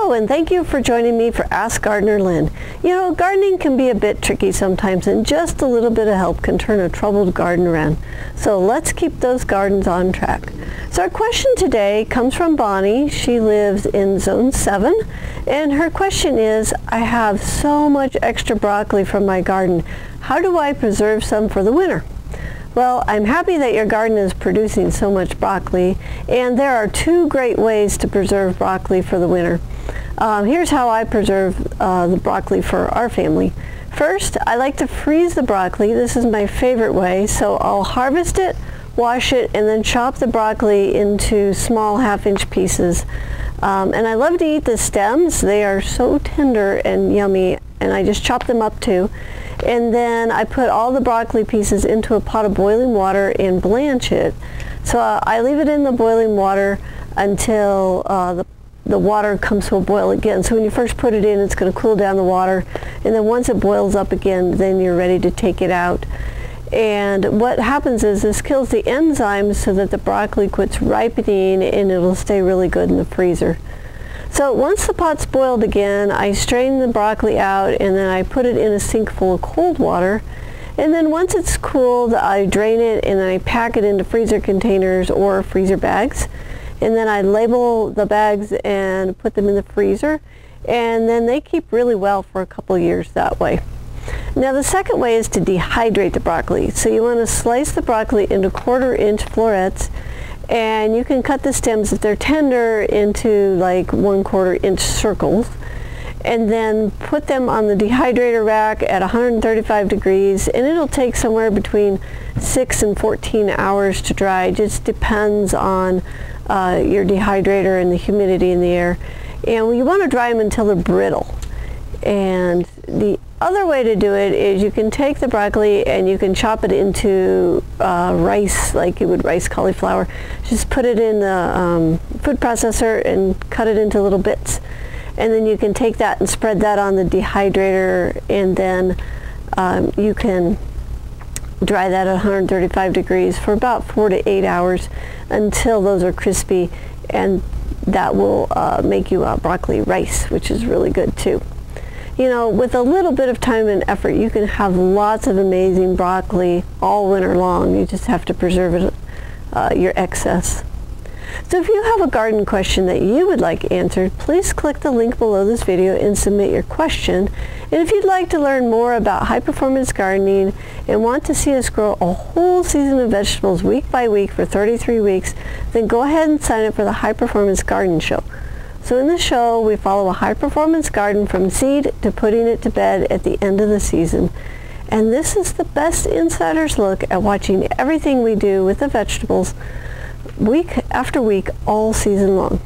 Hello, and thank you for joining me for Ask Gardener Lynn. You know, gardening can be a bit tricky sometimes, and just a little bit of help can turn a troubled garden around. So let's keep those gardens on track. So our question today comes from Bonnie. She lives in Zone 7, and her question is, I have so much extra broccoli from my garden. How do I preserve some for the winter? Well, I'm happy that your garden is producing so much broccoli, and there are two great ways to preserve broccoli for the winter. Here's how I preserve the broccoli for our family. First, I like to freeze the broccoli. This is my favorite way. So I'll harvest it, wash it, and then chop the broccoli into small half-inch pieces. And I love to eat the stems. They are so tender and yummy, and I just chop them up too. And then I put all the broccoli pieces into a pot of boiling water and blanch it. So I leave it in the boiling water until the water comes to a boil again. So when you first put it in, it's going to cool down the water, and then once it boils up again, then you're ready to take it out. And what happens is this kills the enzymes so that the broccoli quits ripening, and it'll stay really good in the freezer. So once the pot's boiled again, I strain the broccoli out, and then I put it in a sink full of cold water. And then once it's cooled, I drain it, and then I pack it into freezer containers or freezer bags. And then I label the bags and put them in the freezer. And then they keep really well for a couple years that way. Now the second way is to dehydrate the broccoli. So you want to slice the broccoli into 1/4-inch florets. And you can cut the stems, if they're tender, into like 1/4-inch circles, and then put them on the dehydrator rack at 135 degrees, and it'll take somewhere between 6 and 14 hours to dry. It just depends on your dehydrator and the humidity in the air. And you want to dry them until they're brittle. And the other way to do it is you can take the broccoli and you can chop it into rice, like you would rice cauliflower. Just put it in the food processor and cut it into little bits. And then you can take that and spread that on the dehydrator, and then you can dry that at 135 degrees for about 4 to 8 hours until those are crispy, and that will make you broccoli rice, which is really good too. You know, with a little bit of time and effort, you can have lots of amazing broccoli all winter long. You just have to preserve it, your excess. So if you have a garden question that you would like answered, please click the link below this video and submit your question. And if you'd like to learn more about high-performance gardening and want to see us grow a whole season of vegetables week by week for 33 weeks, then go ahead and sign up for the High Performance Garden Show. So in the show, we follow a high-performance garden from seed to putting it to bed at the end of the season. And this is the best insider's look at watching everything we do with the vegetables week after week all season long.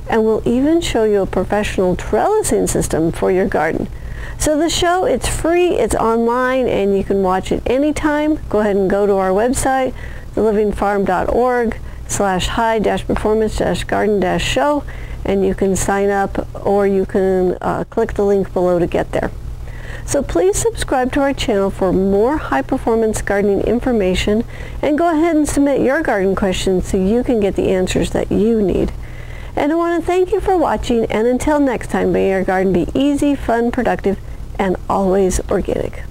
And we'll even show you a professional trellising system for your garden. So the show, it's free, it's online, and you can watch it anytime. Go ahead and go to our website, thelivingfarm.org/high-performance-garden-show, and you can sign up, or you can click the link below to get there. So please subscribe to our channel for more high-performance gardening information, and go ahead and submit your garden questions so you can get the answers that you need. And I want to thank you for watching, and until next time, may your garden be easy, fun, productive, and always organic.